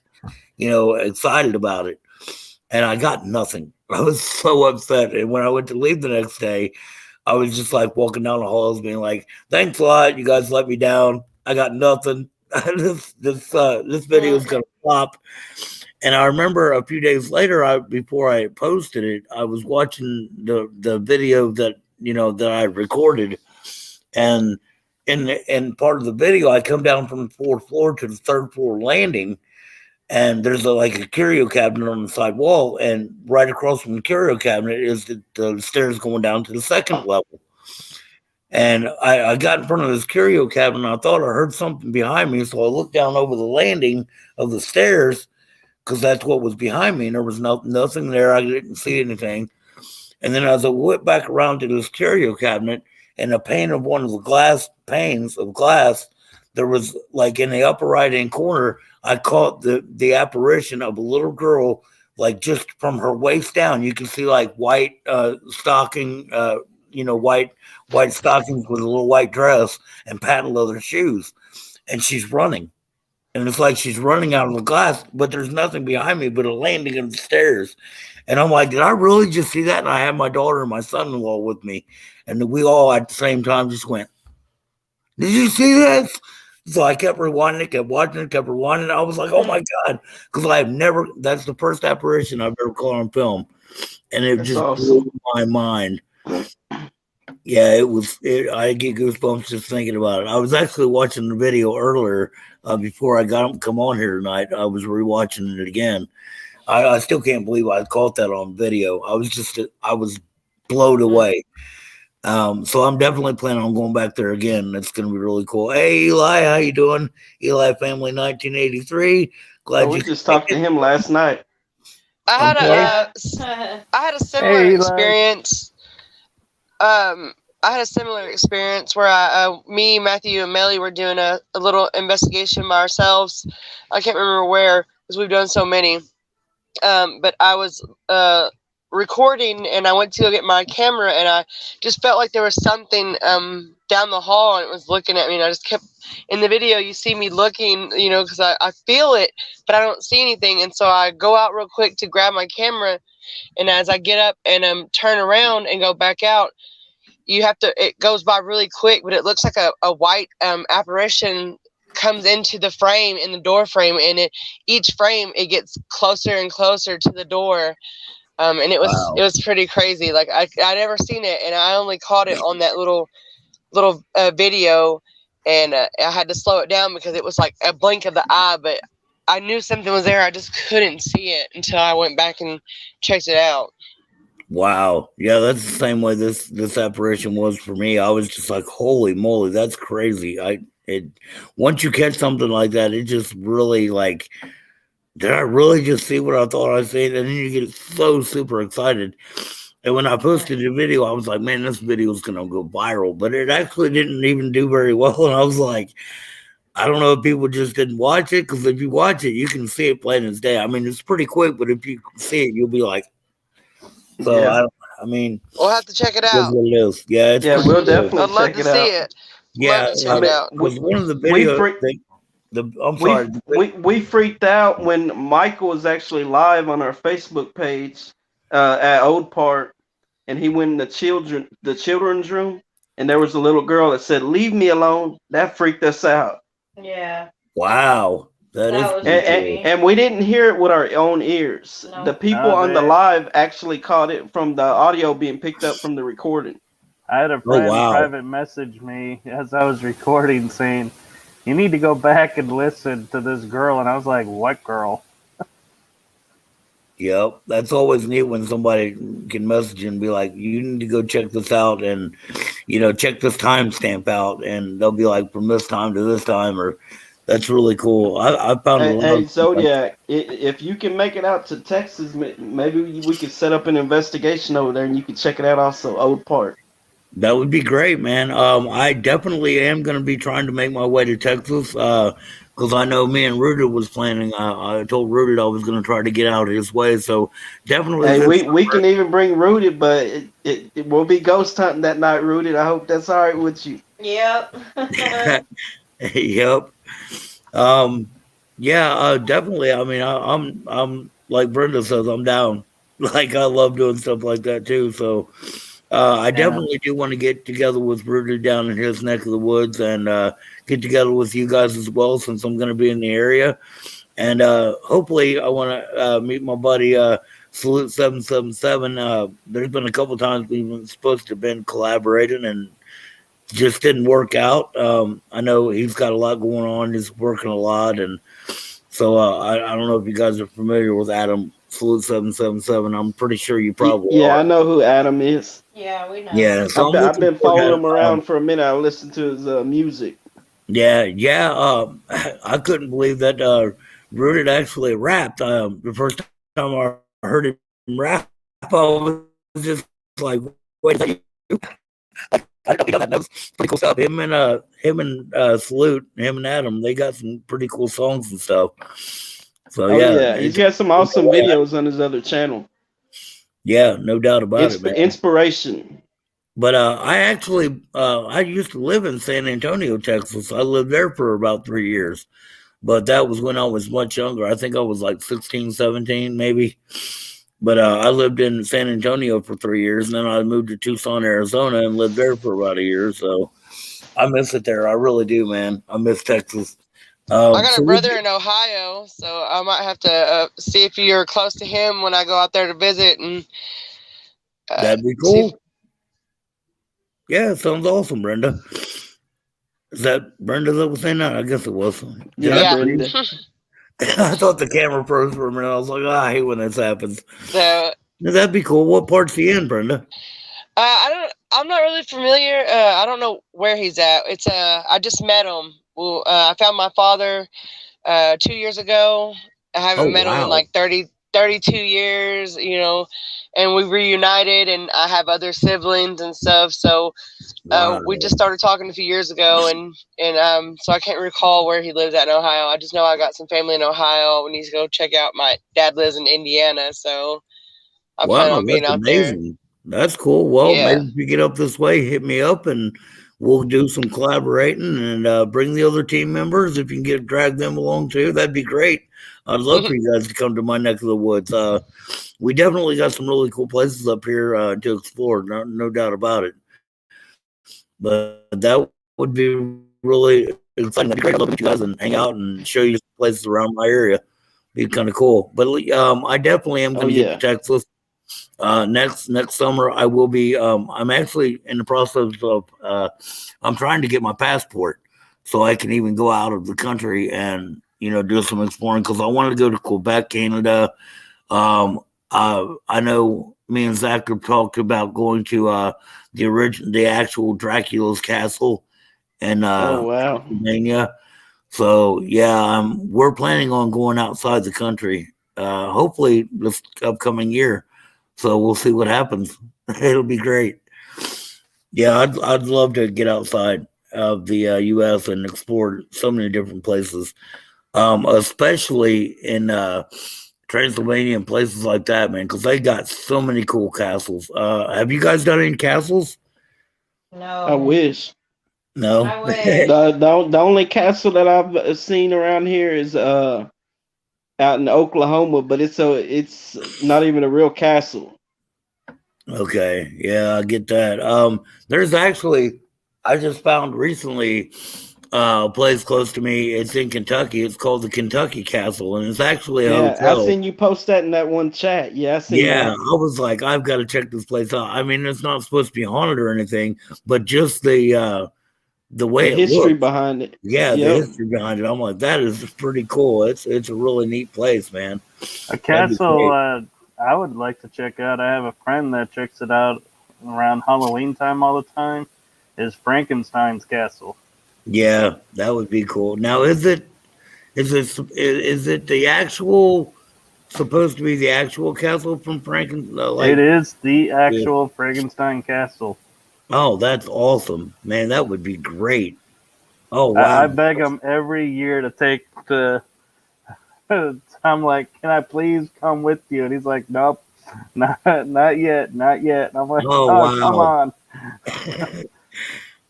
excited about it, and I got nothing. I was so upset, and when I went to leave the next day, I was just like walking down the halls, being like, "Thanks a lot, you guys let me down. I got nothing. this video is gonna flop." And I remember a few days later, before I posted it, I was watching the video that that I recorded, and in part of the video, I come down from the fourth floor to the third floor landing, and there's a curio cabinet on the side wall, and right across from the curio cabinet is the stairs going down to the second level. And I got in front of this curio cabinet, and I thought I heard something behind me, so I looked down over the landing of the stairs because that's what was behind me, and there was nothing there. I didn't see anything. And then as I went back around to this curio cabinet, and the pane of one of the panes of glass, there was like in the upper right hand corner, I caught the apparition of a little girl, like just from her waist down. You can see like white stocking, white stockings with a little white dress and patent leather shoes, and she's running. And it's like she's running out of the glass, but there's nothing behind me but a landing of the stairs. And I'm like, did I really just see that? And I had my daughter and my son-in-law with me, and we all at the same time just went, "Did you see this?" So I kept rewinding it, kept watching it, kept rewinding it. I was like, "Oh my God," because that's the first apparition I've ever caught on film, and it just blew my mind. Yeah, I get goosebumps just thinking about it. I was actually watching the video earlier before I come on here tonight. I was rewatching it again. I still can't believe I caught that on video. I was blown away. So I'm definitely planning on going back there again. It's going to be really cool. Hey, Eli, how you doing? Eli Family 1983. Glad we just talked to him last night. I had a similar experience. I had a similar experience where me, Matthew, and Melly were doing a little investigation by ourselves. I can't remember where because we've done so many. But I was recording, and I went to go get my camera, and I just felt like there was something down the hall, and it was looking at me, and I just kept, in the video, you see me looking, because I feel it, but I don't see anything, and so I go out real quick to grab my camera, and as I get up and turn around and go back out, it goes by really quick, but it looks like a white apparition comes into the frame, in the door frame, and each frame it gets closer and closer to the door, and it was pretty crazy. Like I never seen it, and I only caught it on that little video, and I had to slow it down because it was like a blink of the eye, but I knew something was there. I just couldn't see it until I went back and checked it out. Wow. Yeah, that's the same way this apparition was for me. I was just like, holy moly, that's crazy. Once you catch something like that, it just really like, did I really just see what I thought I seen? And then you get so super excited. And when I posted the video, I was like, man, this video is going to go viral. But it actually didn't even do very well. And I was like, I don't know if people just didn't watch it, because if you watch it, you can see it plain as day. I mean, it's pretty quick, but if you see it, you'll be like, so Yeah. I mean, We'll have to check it that's out. what it is. Yeah, it's Yeah, pretty we'll cool. definitely I'd love check to it see out. it. Love Yeah, to check it out. because one of the we videos, freak, I'm we sorry, we freaked out when Michael was actually live on our Facebook page at Old Park, and he went in the children's room, and there was a little girl that said, "Leave me alone." That freaked us out. Yeah, wow, that is that was pretty And, cool. creepy. and we didn't hear it with our own ears. The No. people on the They, live actually caught it from the audio being picked up from the recording. I had a Oh friend wow, private message me as I was recording saying, "You need to go back and listen to this girl," and I was like, "What girl?" yep, that's always neat when somebody can message and be like, "You need to go check this out," and check this timestamp out, and they'll be like, "From this time to this time," or that's really cool. I found a Hey, lot hey of like, Zodiac, if you can make it out to Texas, maybe we could set up an investigation over there, and you can check it out also, Old Park. that would be great, man. I definitely am going to be trying to make my way to Texas. Because I know me and Rooted was planning. I told Rooted I was going to try to get out his way. So definitely Hey, this we can even bring Rooted, but it will be ghost hunting that night, Rooted. I hope that's all right with you. Yep. summer. Yep. Um, yeah, definitely. I mean, I'm like Brenda says, I'm down. Like I love doing stuff like that too. So I Yeah. definitely do want to get together with Rudy down in his neck of the woods, and get together with you guys as well, since I'm going to be in the area. And hopefully, I want to meet my buddy Salute 777. There's been a couple times we've been supposed to have been collaborating, and just didn't work out. I know he's got a lot going on. He's working a lot, and so I don't know if you guys are familiar with Adam Salute 777. I'm pretty sure you probably Yeah, I are. know who Adam is. Yeah, we know. Yeah, so I'm I've looking been forward following to him around for a minute. I listened to his music. yeah, yeah. I couldn't believe that Rooted actually rapped. The first time I heard him rap, I was just like, "Wait, is that you?" I didn't know he done that. That was pretty cool stuff. Him and Salute, him and Adam, they got some pretty cool songs and stuff. So Oh yeah, yeah, he's got some awesome videos on his other channel. yeah, no doubt about it, man. Inspiration. But I actually I used to live in San Antonio, Texas. I lived there for about 3 years. But that was when I was much younger. I think I was like 16, 17, maybe. But I lived in San Antonio for 3 years, and then I moved to Tucson, Arizona, and lived there for about a year. So I miss it there. I really do, man. I miss Texas. I got So a brother in Ohio, so I might have to see if you're close to him when I go out there to visit, and that'd be see if cool. Yeah, sounds awesome, Brenda. Is that Brenda that was saying that? I guess it was. Yeah, yeah. Brenda. I thought the camera froze for a minute. I was like, I hate when this happens. So That'd be cool. What part's he in, Brenda? I'm not really familiar. I don't know where he's at. It's I just met him. Well, I found my father 2 years ago. I Oh, haven't met him in wow. like 32 years, and we reunited, and I have other siblings and stuff. So Wow. we just started talking a few years ago, and so I can't recall where he lives at in Ohio. I just know I got some family in Ohio. I need to go check out. My dad lives in Indiana, so I plan Wow, on being that's out there. amazing. That's cool. Well, Yeah. maybe if you get up this way, hit me up and we'll do some collaborating and bring the other team members. If you can drag them along too, that'd be great. I'd love for you guys to come to my neck of the woods. We definitely got some really cool places up here to explore, no doubt about it. But that would be really exciting. That'd be great. I'd love to meet you guys and hang out and show you places around my area. Be kind of cool. But I definitely am Oh going to get yeah. to Texas. Next summer I will be. I'm actually in the process of. I'm trying to get my passport so I can even go out of the country and do some exploring, because I wanted to go to Quebec, Canada. I know me and Zach have talked about going to the actual Dracula's castle in Oh wow. Pennsylvania. So yeah, we're planning on going outside the country. Hopefully this upcoming year. So we'll see what happens. It'll be great. Yeah, I'd love to get outside. of the U.S. and explored so many different places, especially in Transylvania and places like that, man, because they got so many cool castles. Have you guys done any castles? I No, wish. No. I wish. The only castle that I've seen around here is out in Oklahoma, but it's not even a real castle. Okay, yeah, I get that. There's actually, I just found recently a place close to me. It's in Kentucky. It's called the Kentucky Castle, and it's actually a Yeah, I hotel. seen you post that in that one chat. Yeah, I seen Yeah, that. I was like, I've got to check this place out. I mean, it's not supposed to be haunted or anything, but just the The way it history looks. behind it. Yeah, the Yep. history behind it. I'm like, that is pretty cool. It's a really neat place, man. A That'd be castle great. I would like to check out. I have a friend that checks it out around Halloween time all the time. Is Frankenstein's castle. Yeah, that would be cool. Now, is it the actual supposed to be the actual castle from Franken? It Like, is the yeah. actual Frankenstein castle. Oh, that's awesome, man. That would be great. Oh, I wow. beg him every year to take the. I'm like, can I please come with you? And he's like, nope, not yet, not yet. And I'm like, Oh, oh, come wow. on.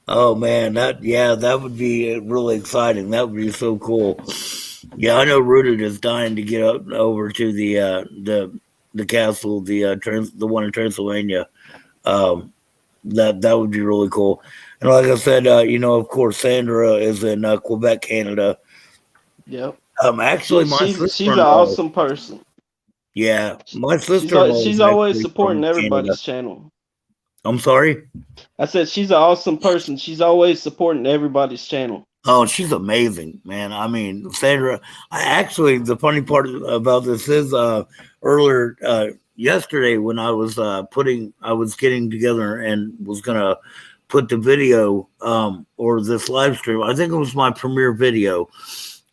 Oh man, that would be really exciting. That would be so cool. Yeah, I know Rooted is dying to get up over to the castle, the one in Transylvania. Um, that would be really cool. And like I said, of course, Sandra is in Quebec, Canada. Yep. Actually, my She's an sister-in-law. awesome person. Yeah, my sister-in-law She's is always actually from supporting Canada. everybody's channel. I'm sorry. I said she's an awesome person. She's always supporting everybody's channel. Oh, she's amazing, man. I mean, Sandra. The funny part about this is earlier yesterday when I was getting together and was gonna put the video or this live stream. I think it was my premiere video.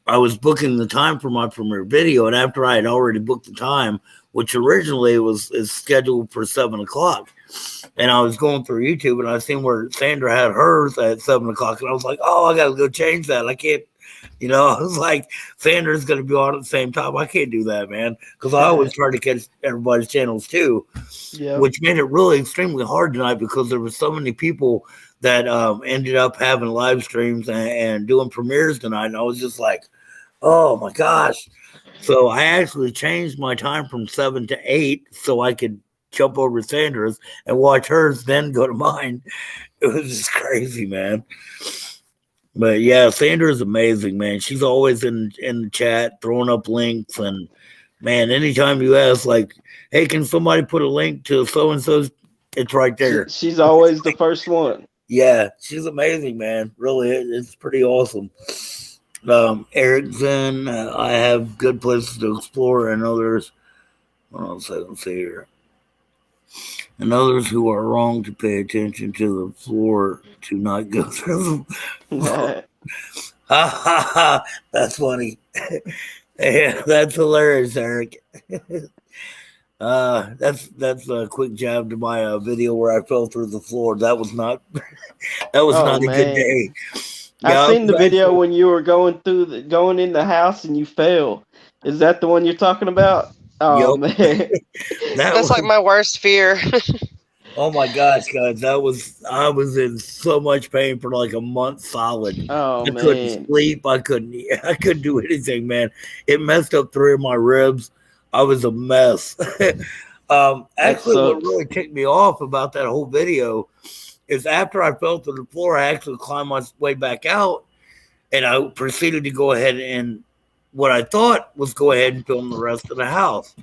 I was booking the time for my premiere video, and after I had already booked the time, which originally is scheduled for 7 o'clock, and I was going through YouTube and I seen where Sandra had hers at 7 o'clock, and I was like, "Oh, I gotta go change that. I can't." I was like, Sandra's gonna be on at the same time. I can't do that, man, because I always try to catch everybody's channels too, Yep. which made it really extremely hard tonight because there were so many people that ended up having live streams and doing premieres tonight, and I was just like, "Oh my gosh!" So I actually changed my time from 7 to 8 so I could jump over Sandra's and watch hers, then go to mine. It was just crazy, man. But yeah, Sandra's amazing, man. She's always in the chat throwing up links, and man, anytime you ask, like, "Hey, can somebody put a link to so and so's?" It's right there. She's always the first one. Yeah, she's amazing, man. Really, it's pretty awesome. Erickson, I have good places to explore, and others. Hold on a second, see here. And others who are wrong to pay attention to the floor to not go through them. Ha ha ha! That's funny. Yeah, that's hilarious, Eric. That's a quick jab to my video where I fell through the floor. That was not Oh not a good man. day. I Yeah, I seen was the video actually, when you were going in the house and you fell. Is that the one you're talking about? Oh yep. man. That That's like was my worst fear. oh my gosh, guys. I was in so much pain for like a month solid. Oh I couldn't man. sleep. I couldn't do anything, man. It messed up 3 of my ribs. I was a mess. That Actually, what sucks. really ticked me off about that whole video is after I fell to the floor, I actually climbed my way back out, and I proceeded to go ahead and what I thought was go ahead and film the rest of the house.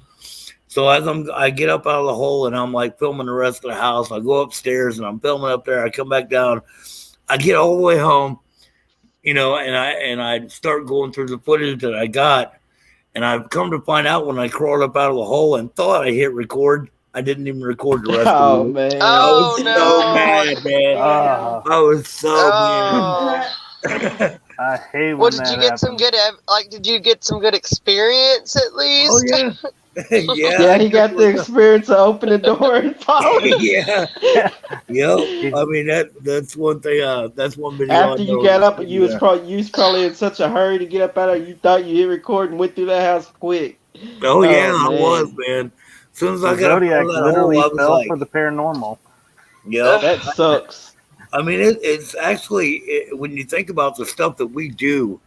So I get up out of the hole and I'm like filming the rest of the house. I go upstairs and I'm filming up there. I come back down. I get all the way home, and I start going through the footage that I got. And I've come to find out when I crawled up out of the hole and thought I hit record, I didn't even record the rest of Oh it. man. I Oh was so no! mad, man. Ah, I was so Oh. mad. I hate Well, when did you that get some happens. good did you get some good experience at Oh least? yeah. Yeah, he got the experience of opening the door and falling. Yeah. Yep. I mean that's one thing. That's one video I After you know. got up, you was probably in such a hurry to get up out of it, you thought you hit record and went through the house quick. Oh yeah, Oh I was, man, man. As soon as I The got up out Zodiac of that literally hole, I was fell like, for the paranormal. yep. that sucks. I mean, it's actually when you think about the stuff that we do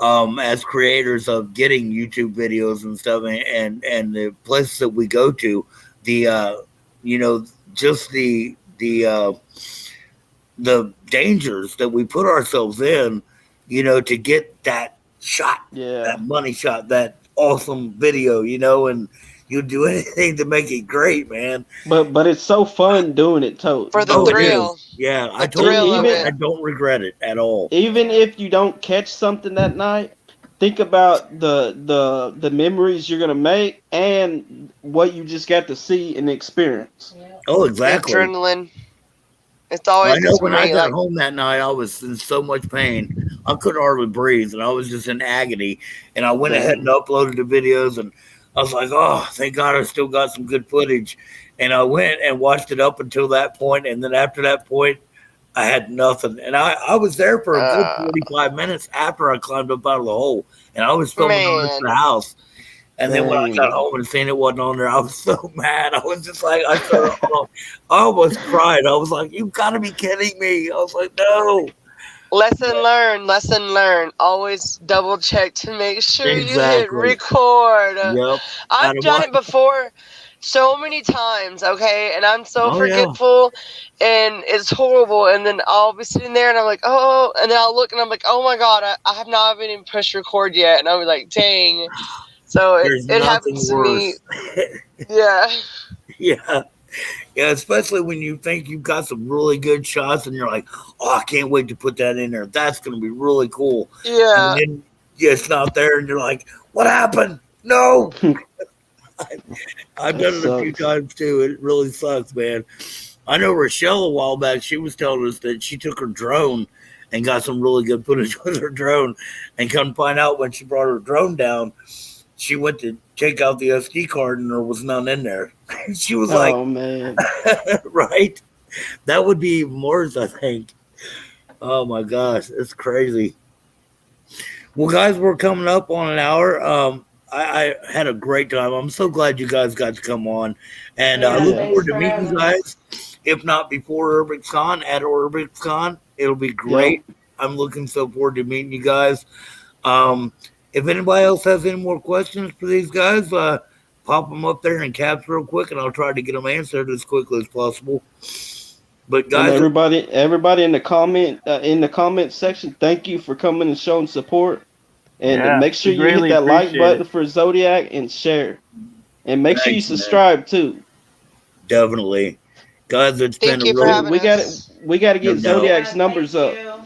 as creators of getting YouTube videos and stuff, and the places that we go to, the you know, just the dangers that we put ourselves in, you know, to get that shot, Yeah, that money shot, that awesome video, you know, and you do anything to make it great, man. but it's so fun doing it too. For the Oh, it thrill. is. Yeah, I The totally thrill of do it. Even I it. don't regret it at all. even if you don't catch something that night, think about the memories you're gonna make and what you just got to see and experience. Yeah. Oh, The exactly. adrenaline. It's I always know gets when I me. got Like, home that night, I was in so much pain. I couldn't hardly breathe, and I was just in agony. And I went ahead and Same. uploaded the videos, and I was like, "Oh, thank God, I still got some good footage." And I went and watched it up until that point, and then after that point, I had nothing. And I was there for a good uh, 45 minutes after I climbed up out of the hole, and I was filming the rest of man. the house. And then when I got Dang. home and seen it wasn't on there, I was so mad. I was just like, I almost cried. I was like, "You got to be kidding me!" I was like, "No." Lesson learned. Lesson learned. Always double check to make sure you hit Exactly. record. Yep. Out I've of done my, it before so many times, okay? And I'm so oh yeah, forgetful and it's horrible. And then I'll be sitting there and I'm like, oh, and then I'll look and I'm like, oh my God, I have not even pushed record yet. And I'll be like, dang. So there's it nothing happens to me. worse. Yeah. Yeah, yeah. Especially when you think you've got some really good shots, and you're like, "Oh, I can't wait to put that in there. That's going to be really cool." And Yeah. then it's not there, and you're like, "What happened?" No, I've That done it a few sucks. times too. It really sucks, man. I know Rochelle a while back. She was telling us that she took her drone and got some really good footage with her drone, and come find out when she brought her drone down, she went to take out the SD card and there was none in there. She was like, Oh man. right? That would be even worse, I think. Oh my gosh, it's crazy. Well, guys, we're coming up on an hour. I had a great time. I'm so glad you guys got to come on, and I Yeah, look Yeah. thanks forward to for meeting you having us. guys. If not before UrbexCon, at UrbexCon, it'll be Yep. great. I'm looking so forward to meeting you guys. Um, if anybody else has any more questions for these guys, pop them up there in caps real quick, and I'll try to get them answered as quickly as possible. But And guys, everybody in the comment section, thank you for coming and showing support. And Yeah, make sure we you hit greatly that like appreciate button it. for Zodiac and share. And make sure you thanks, man. subscribe too. Definitely, guys. It's been Thank a you for We, real having we got it. us. We got to no get doubt. Zodiac's Yeah, numbers thank up. you.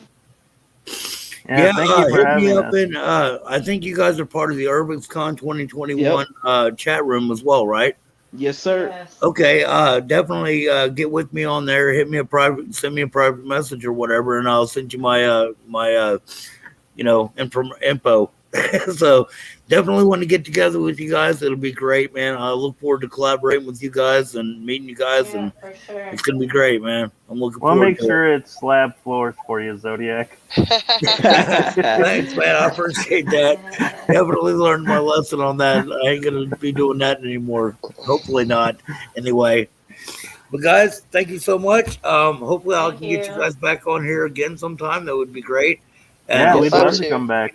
Yeah, Yeah, thank you for hit me having up us. in. I think you guys are part of the UrbexCon 2021 Yep. chat room as well, right? Yes, sir. Yes. Okay, definitely get with me on there. Hit me a private, send me a private message or whatever, and I'll send you my info. So definitely want to get together with you guys. It'll be great, man. I look forward to collaborating with you guys and meeting you guys, Yeah, and for sure. it's gonna be great, man. I'm looking We'll forward make to it. sure it's slab floors for you, Zodiac. Thanks, man. I appreciate that. Definitely learned my lesson on that. I ain't gonna be doing that anymore. Hopefully not. Anyway, but guys, thank you so much. Hopefully I Thank can get you you. guys back on here again sometime. That would be great. And Yeah, Yes, we'd sir. love hopefully, to Too. come back.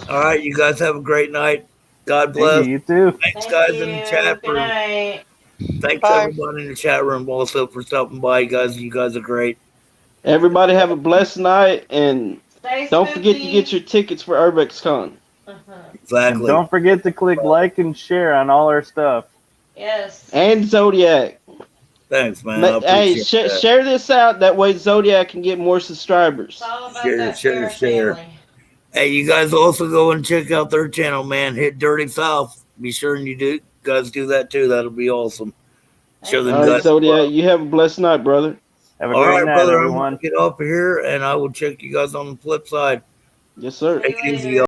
all right, you guys have a great night. God Thank you. bless. You too. Thanks, Thank guys, in the you. chat Good for night. thanks Bye. everybody in the chat room also for stopping by, guys. You guys are great. Everybody have a blessed night, and Stay don't forget to get spooky. your tickets for UrbexCon And Exactly. don't forget to click like and share on all our stuff. Yes. and Zodiac. Thanks, man. I Hey, appreciate that. share this out. That way Zodiac can get more subscribers. It's all about Share, that share, fair share. family. Hey, you guys also go and check out their channel, man. Hit Dirty South. Be sure and you do guys do that too. That'll be awesome. Show Thank them All right, guys you. some love. Zodiac, you have a blessed night, brother. Have a All great right, night, brother. I'm everyone. gonna get off of here and I will check you guys on the flip side. Yes, sir. See Take you it easy, later. y'all.